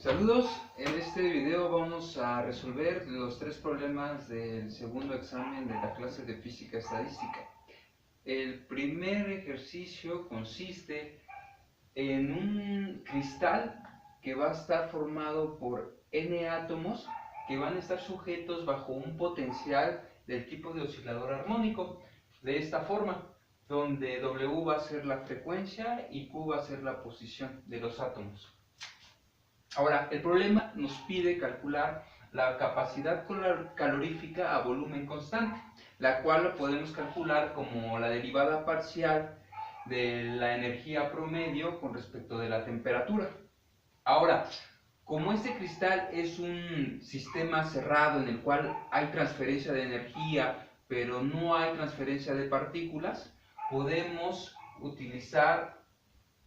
Saludos, en este video vamos a resolver los tres problemas del segundo examen de la clase de física estadística. El primer ejercicio consiste en un cristal que va a estar formado por n átomos que van a estar sujetos bajo un potencial del tipo de oscilador armónico, de esta forma, donde W va a ser la frecuencia y Q va a ser la posición de los átomos. Ahora, el problema nos pide calcular la capacidad calorífica a volumen constante, la cual lo podemos calcular como la derivada parcial de la energía promedio con respecto de la temperatura. Ahora, como este cristal es un sistema cerrado en el cual hay transferencia de energía, pero no hay transferencia de partículas, podemos utilizar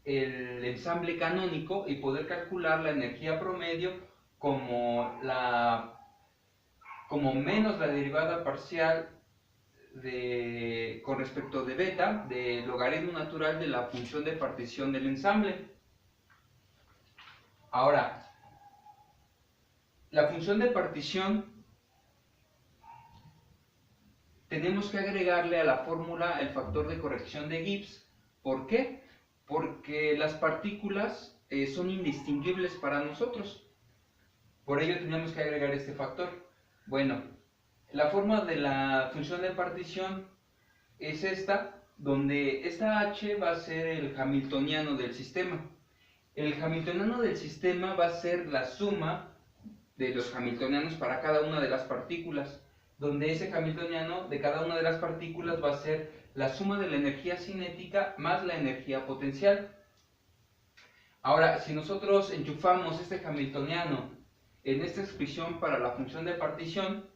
el ensamble canónico y poder calcular la energía promedio como menos la derivada parcial con respecto de beta del logaritmo natural de la función de partición del ensamble. Ahora, la función de partición tenemos que agregarle a la fórmula el factor de corrección de Gibbs. ¿Por qué? Porque las partículas son indistinguibles para nosotros. Por ello tenemos que agregar este factor. Bueno, la forma de la función de partición es esta, donde esta h va a ser el hamiltoniano del sistema. El hamiltoniano del sistema va a ser la suma de los hamiltonianos para cada una de las partículas, donde ese hamiltoniano de cada una de las partículas va a ser la suma de la energía cinética más la energía potencial. Ahora, si nosotros enchufamos este hamiltoniano en esta expresión para la función de partición,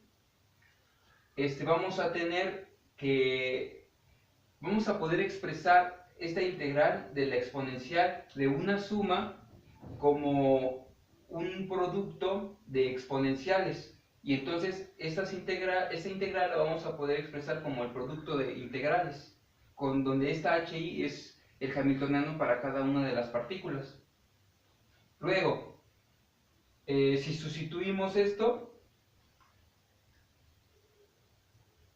vamos a poder expresar esta integral de la exponencial de una suma como un producto de exponenciales, y entonces esta integral la vamos a poder expresar como el producto de integrales, donde esta hi es el hamiltoniano para cada una de las partículas. Luego, si sustituimos esto,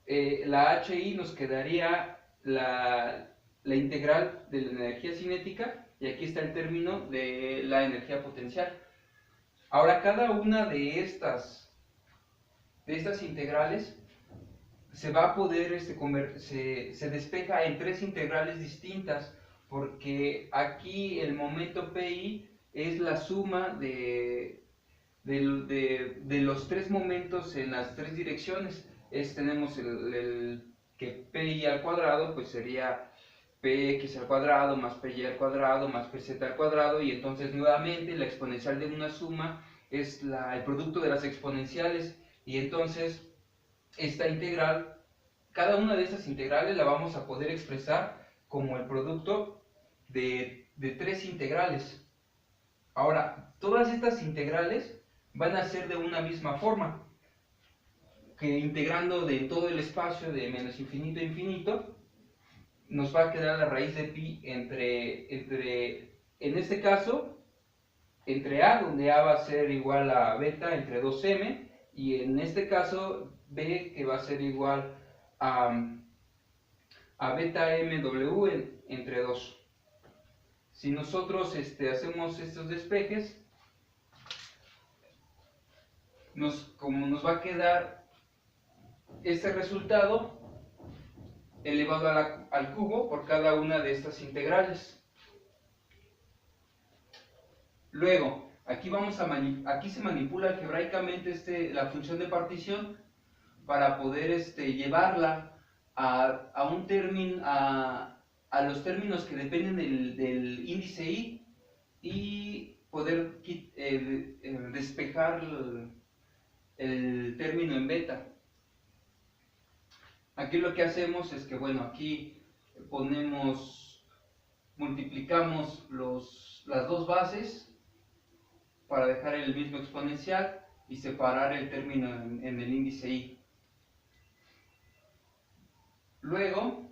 la hi nos quedaría la integral de la energía cinética, y aquí está el término de la energía potencial. Ahora, cada una de estas integrales se va a poder se despeja en tres integrales distintas, porque aquí el momento pi es la suma de los tres momentos en las tres direcciones. Tenemos que pi al cuadrado pues sería px al cuadrado más py al cuadrado más pz al cuadrado, y entonces nuevamente la exponencial de una suma es el producto de las exponenciales, y entonces esta integral, cada una de estas integrales la vamos a poder expresar como el producto de tres integrales. Ahora, todas estas integrales van a ser de una misma forma, que integrando de todo el espacio de menos infinito a infinito, nos va a quedar la raíz de pi en este caso, entre a, donde a va a ser igual a beta entre 2m, y en este caso b, que va a ser igual a beta mw entre 2. Si nosotros hacemos estos despejes, como nos va a quedar este resultado elevado al cubo por cada una de estas integrales. Luego, aquí se manipula algebraicamente la función de partición para poder llevarla a los términos que dependen del índice i, y poder despejar el término en beta. Aquí lo que hacemos es que, bueno, aquí multiplicamos las dos bases para dejar el mismo exponencial y separar el término en el índice i. Luego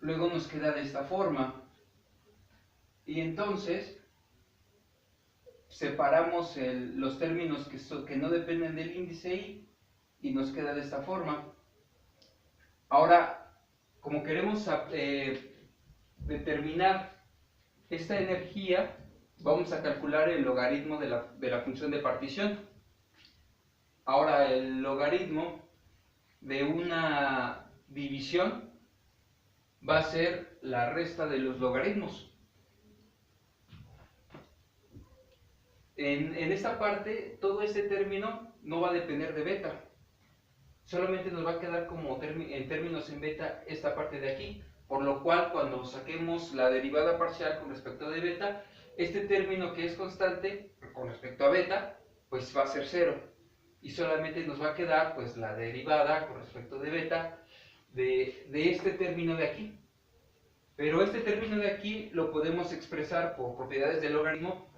nos queda de esta forma, y entonces separamos los términos que no dependen del índice y nos queda de esta forma. Ahora, como queremos determinar esta energía, vamos a calcular el logaritmo de la función de partición. Ahora, el logaritmo de una división va a ser la resta de los logaritmos. En esta parte, todo este término no va a depender de beta. Solamente nos va a quedar como en términos en beta esta parte de aquí. Por lo cual, cuando saquemos la derivada parcial con respecto de beta, este término que es constante con respecto a beta, pues va a ser 0. Y solamente nos va a quedar pues la derivada con respecto de beta de este término de aquí. Pero este término de aquí lo podemos expresar por propiedades del logaritmo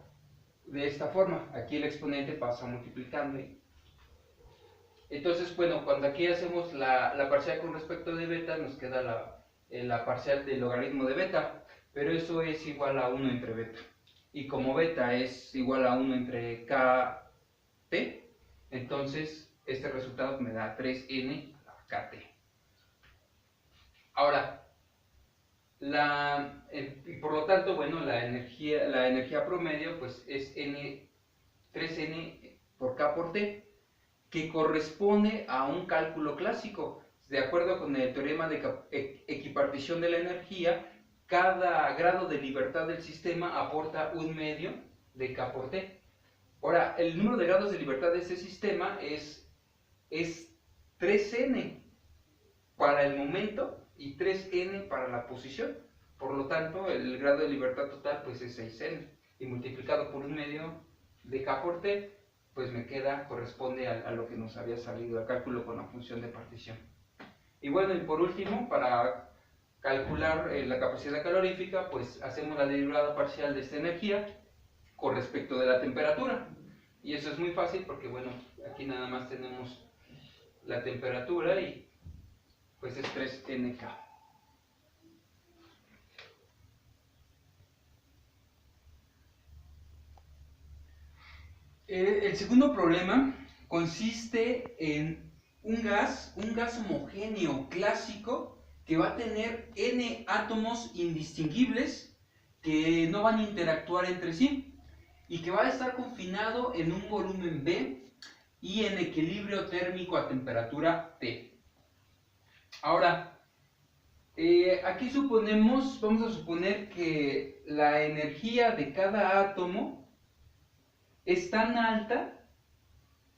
de esta forma. Aquí el exponente pasa multiplicando. Entonces, bueno, cuando aquí hacemos la parcial con respecto de beta, nos queda la parcial del logaritmo de beta, pero eso es igual a 1 entre beta. Y como beta es igual a 1 entre kt, entonces este resultado me da 3n a kt. Ahora, por lo tanto, bueno, la energía promedio pues es 3n por k por t, que corresponde a un cálculo clásico. De acuerdo con el teorema de equipartición de la energía, cada grado de libertad del sistema aporta un medio de k por t. Ahora, el número de grados de libertad de este sistema es 3n para el momento y 3n para la posición. Por lo tanto, el grado de libertad total pues es 6n. Y multiplicado por un medio de k por t, pues me corresponde a lo que nos había salido, al cálculo con la función de partición. Y bueno, y por último, para calcular la capacidad calorífica, pues hacemos la derivada parcial de esta energía con respecto de la temperatura. Y eso es muy fácil porque, bueno, aquí nada más tenemos la temperatura y pues es 3nk. El segundo problema consiste en un gas homogéneo clásico que va a tener n átomos indistinguibles que no van a interactuar entre sí y que va a estar confinado en un volumen B y en equilibrio térmico a temperatura T. Ahora, aquí vamos a suponer que la energía de cada átomo es tan alta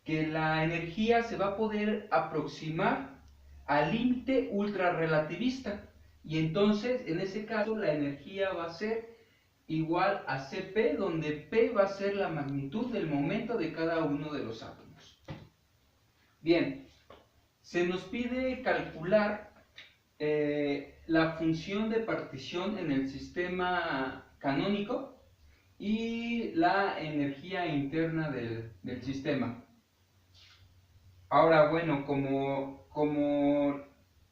que la energía se va a poder aproximar al límite ultrarrelativista. Y entonces, en ese caso, la energía va a ser igual a Cp, donde P va a ser la magnitud del momento de cada uno de los átomos. Bien, se nos pide calcular la función de partición en el sistema canónico y la energía interna del sistema. Ahora, bueno, como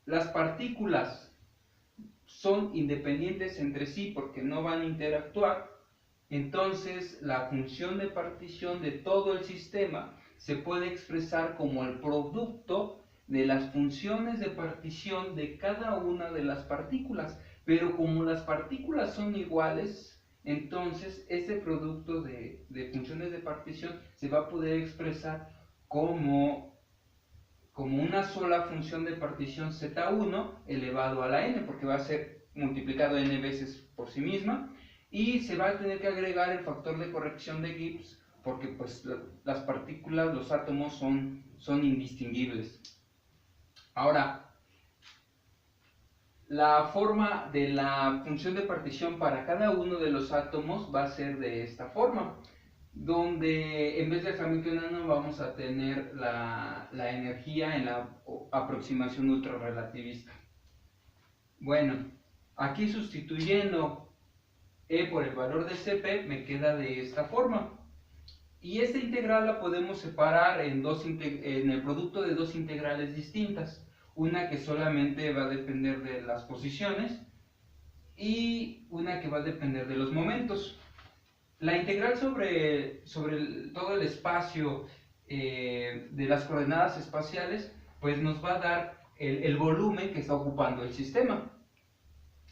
las partículas son independientes entre sí porque no van a interactuar, entonces la función de partición de todo el sistema se puede expresar como el producto de las funciones de partición de cada una de las partículas. Pero como las partículas son iguales, entonces este producto de funciones de partición se va a poder expresar como una sola función de partición z1 elevado a la n, porque va a ser multiplicado n veces por sí misma, y se va a tener que agregar el factor de corrección de Gibbs, porque pues las partículas, los átomos son indistinguibles. Ahora, la forma de la función de partición para cada uno de los átomos va a ser de esta forma, donde en vez del hamiltoniano vamos a tener la energía en la aproximación ultrarrelativista. Bueno, aquí sustituyendo E por el valor de Cp me queda de esta forma. Y esta integral la podemos separar en el producto de dos integrales distintas. Una que solamente va a depender de las posiciones y una que va a depender de los momentos. La integral sobre todo el espacio de las coordenadas espaciales, pues nos va a dar el volumen que está ocupando el sistema.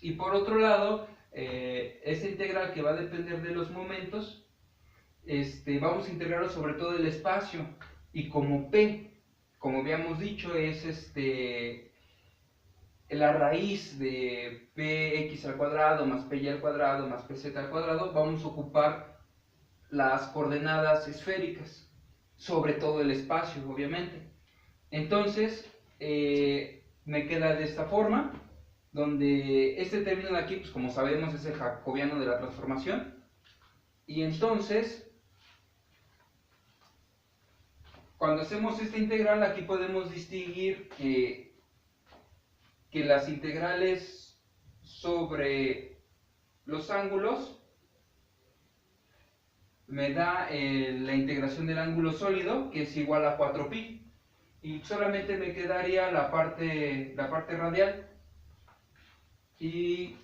Y por otro lado, esa integral que va a depender de los momentos, vamos a integrarlo sobre todo el espacio. Y como P, como habíamos dicho, es la raíz de px al cuadrado más py al cuadrado más pz al cuadrado, vamos a ocupar las coordenadas esféricas sobre todo el espacio, obviamente. Entonces, me queda de esta forma, donde este término de aquí, pues como sabemos, es el jacobiano de la transformación. Y entonces, cuando hacemos esta integral, aquí podemos distinguir que las integrales sobre los ángulos me da la integración del ángulo sólido, que es igual a 4pi. Y solamente me quedaría la parte radial y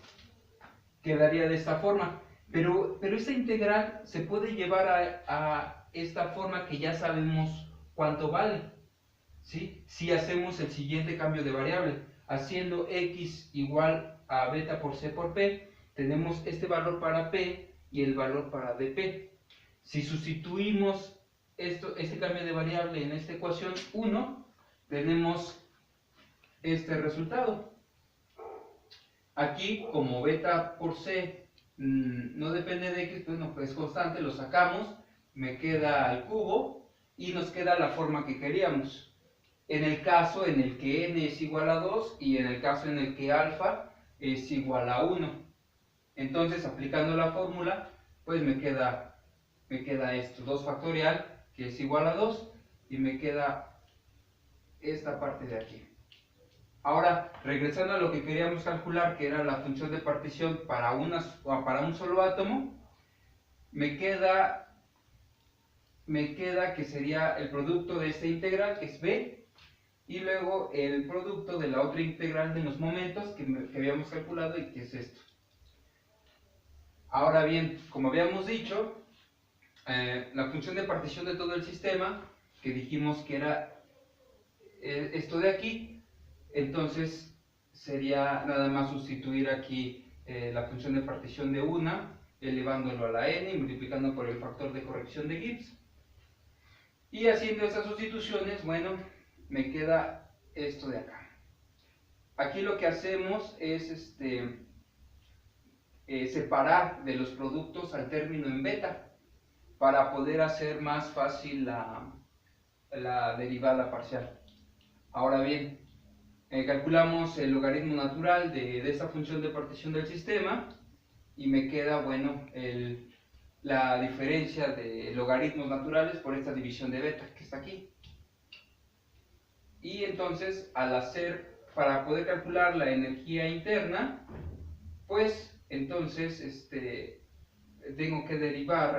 quedaría de esta forma. Pero esta integral se puede llevar a esta forma que ya sabemos cuánto vale, ¿sí? Si hacemos el siguiente cambio de variable, haciendo x igual a beta por c por p, tenemos este valor para p y el valor para dp. Si sustituimos este cambio de variable en esta ecuación 1, tenemos este resultado. Aquí, como beta por c no depende de x, bueno, pues es constante, lo sacamos, me queda al cubo y nos queda la forma que queríamos. En el caso en el que n es igual a 2 y en el caso en el que alfa es igual a 1. Entonces, aplicando la fórmula, pues me queda esto, 2 factorial, que es igual a 2, y me queda esta parte de aquí. Ahora, regresando a lo que queríamos calcular, que era la función de partición para un solo átomo, me queda que sería el producto de esta integral, que es b, y luego el producto de la otra integral de los momentos que habíamos calculado y que es esto. Ahora bien, como habíamos dicho, la función de partición de todo el sistema, que dijimos que era esto de aquí, entonces sería nada más sustituir aquí la función de partición de una, elevándolo a la n y multiplicando por el factor de corrección de Gibbs. Y haciendo esas sustituciones, bueno, me queda esto de acá. Aquí lo que hacemos es separar de los productos al término en beta para poder hacer más fácil la derivada parcial. Ahora bien, calculamos el logaritmo natural de esta función de partición del sistema y me queda, bueno, la diferencia de logaritmos naturales por esta división de beta que está aquí. Y entonces, para poder calcular la energía interna, pues entonces tengo que derivar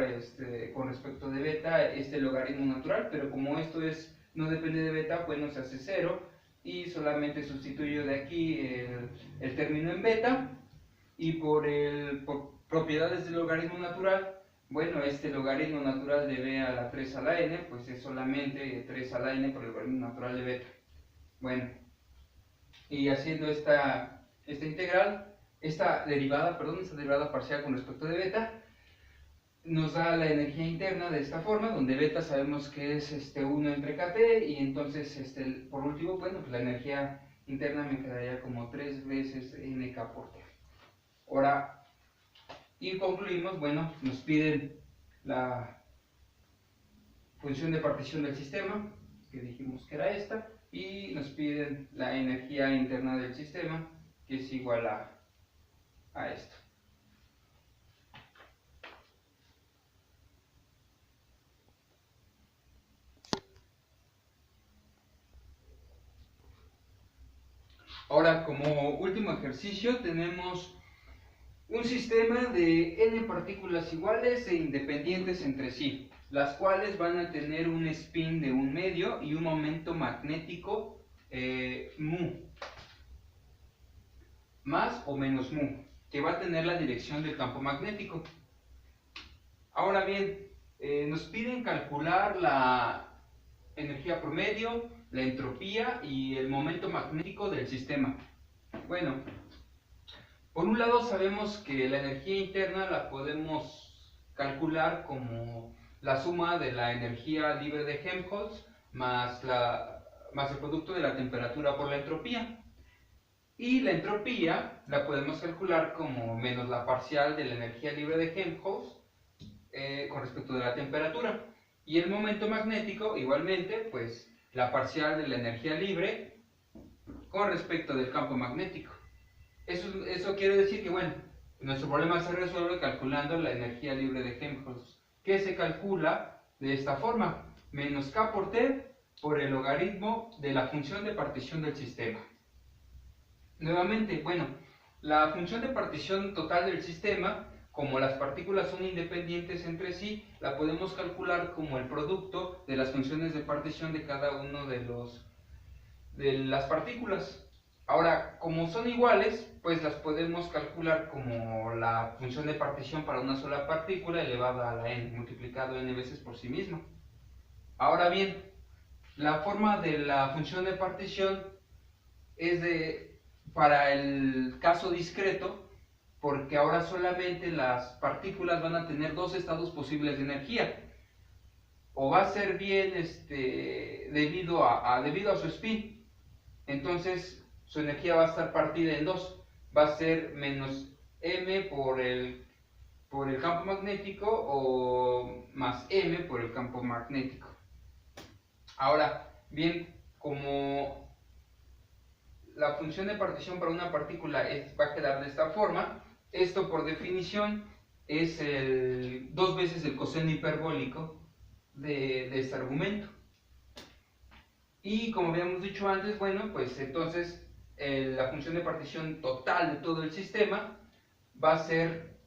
con respecto de beta este logaritmo natural, pero como esto no depende de beta, pues no se hace 0 y solamente sustituyo de aquí el término en beta y por propiedades del logaritmo natural, bueno, este logaritmo natural de b a la 3 a la n, pues es solamente 3 a la n por el logaritmo natural de beta. Bueno, y haciendo esta integral, esta derivada parcial con respecto de beta, nos da la energía interna de esta forma, donde beta sabemos que es 1 entre kT, y entonces por último, bueno, pues la energía interna me quedaría como 3 veces nk por t. Ahora, y concluimos, bueno, nos piden la función de partición del sistema, que dijimos que era esta, y nos piden la energía interna del sistema, que es igual a esto. Ahora, como último ejercicio, tenemos un sistema de n partículas iguales e independientes entre sí, las cuales van a tener un spin de 1 medio y un momento magnético mu, más o menos mu, que va a tener la dirección del campo magnético. Ahora bien, nos piden calcular la energía promedio, la entropía y el momento magnético del sistema. Bueno, por un lado sabemos que la energía interna la podemos calcular como la suma de la energía libre de Helmholtz más el producto de la temperatura por la entropía. Y la entropía la podemos calcular como menos la parcial de la energía libre de Helmholtz con respecto de la temperatura. Y el momento magnético, igualmente, pues la parcial de la energía libre con respecto del campo magnético. Eso quiere decir que, bueno, nuestro problema se resuelve calculando la energía libre de Helmholtz, que se calcula de esta forma: menos K por T por el logaritmo de la función de partición del sistema. Nuevamente, bueno, la función de partición total del sistema, como las partículas son independientes entre sí, la podemos calcular como el producto de las funciones de partición de cada uno de las partículas. Ahora, como son iguales, pues las podemos calcular como la función de partición para una sola partícula elevada a la n, multiplicado n veces por sí misma. Ahora bien, la forma de la función de partición es para el caso discreto, porque ahora solamente las partículas van a tener dos estados posibles de energía. O va a ser bien debido a su spin, entonces su energía va a estar partida en dos. Va a ser menos m por el campo magnético o más m por el campo magnético. Ahora bien, como la función de partición para una partícula va a quedar de esta forma, esto por definición es dos veces el coseno hiperbólico de este argumento. Y como habíamos dicho antes, bueno, pues entonces la función de partición total de todo el sistema va a ser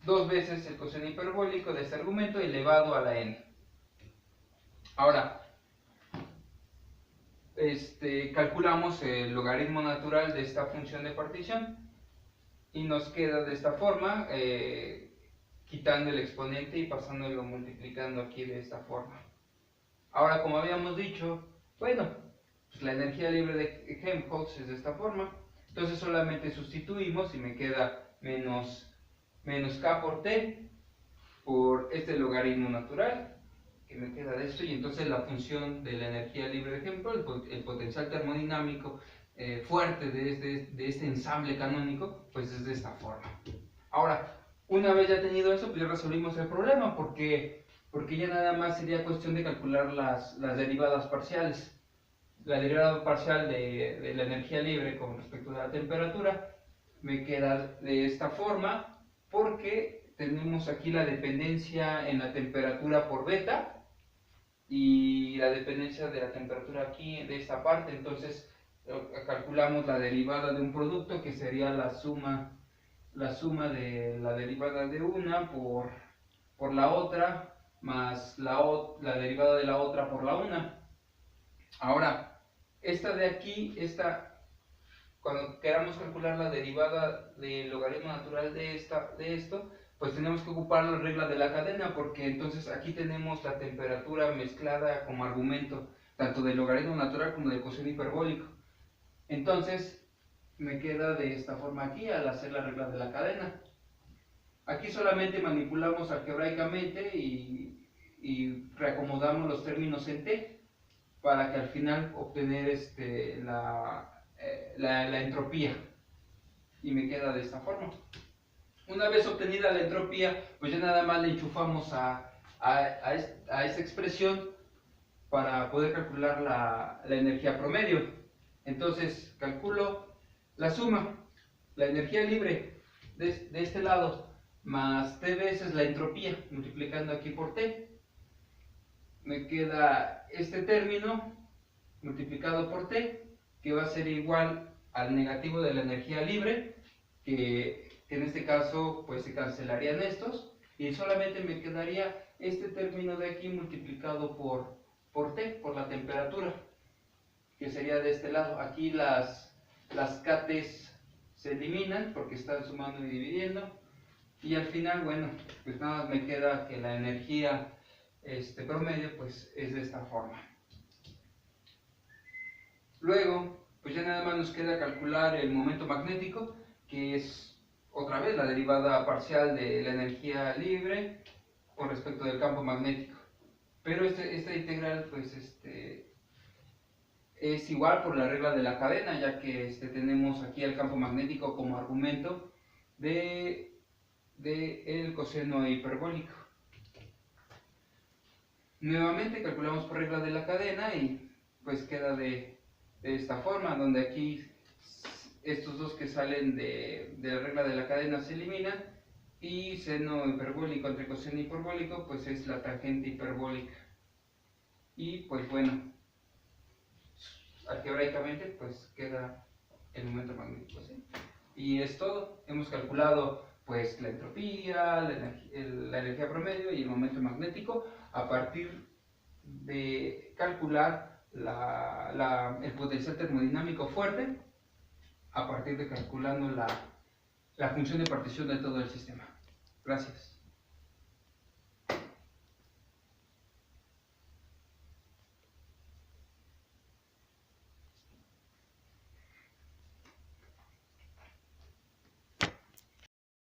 dos veces el coseno hiperbólico de este argumento elevado a la n. Ahora, calculamos el logaritmo natural de esta función de partición y nos queda de esta forma, quitando el exponente y pasándolo multiplicando aquí de esta forma. Ahora, como habíamos dicho, bueno, pues la energía libre de Helmholtz es de esta forma, entonces solamente sustituimos y me queda menos K por T por este logaritmo natural, que me queda de esto, y entonces la función de la energía libre de Helmholtz, el potencial termodinámico fuerte de este ensamble canónico, pues es de esta forma. Ahora, una vez ya tenido eso, pues ya resolvimos el problema, porque ya nada más sería cuestión de calcular las derivadas parciales. La derivada parcial de la energía libre con respecto a la temperatura me queda de esta forma, porque tenemos aquí la dependencia en la temperatura por beta y la dependencia de la temperatura aquí de esta parte. Entonces calculamos la derivada de un producto, que sería la suma de la derivada de una por la otra más la derivada de la otra por la una. Ahora, esta de aquí, cuando queramos calcular la derivada del logaritmo natural de esto, pues tenemos que ocupar la regla de la cadena, porque entonces aquí tenemos la temperatura mezclada como argumento, tanto del logaritmo natural como del coseno hiperbólico. Entonces, me queda de esta forma aquí al hacer la regla de la cadena. Aquí solamente manipulamos algebraicamente y reacomodamos los términos en t para que al final obtener la entropía, y me queda de esta forma. Una vez obtenida la entropía, pues ya nada más le enchufamos a esta expresión para poder calcular la energía promedio. Entonces calculo la suma, la energía libre de este lado, más t veces la entropía, multiplicando aquí por t. Me queda este término multiplicado por t, que va a ser igual al negativo de la energía libre, que en este caso pues se cancelarían estos, y solamente me quedaría este término de aquí multiplicado por t, por la temperatura, que sería de este lado. Aquí las kts se eliminan porque están sumando y dividiendo, Y al final, bueno, pues nada más me queda que la energía promedio pues es de esta forma. Luego, pues ya nada más nos queda calcular el momento magnético, que es otra vez la derivada parcial de la energía libre con respecto del campo magnético. Pero esta integral pues es igual por la regla de la cadena, ya que tenemos aquí el campo magnético como argumento de el coseno hiperbólico. Nuevamente calculamos por regla de la cadena y pues queda de esta forma, donde aquí estos dos que salen de la regla de la cadena se eliminan y seno hiperbólico entre coseno hiperbólico pues es la tangente hiperbólica. Y pues bueno, algebraicamente pues queda el momento magnético, ¿sí? Y es todo. Hemos calculado pues la entropía, la energía promedio y el momento magnético a partir de calcular el potencial termodinámico fuerte, a partir de calculando la función de partición de todo el sistema. Gracias.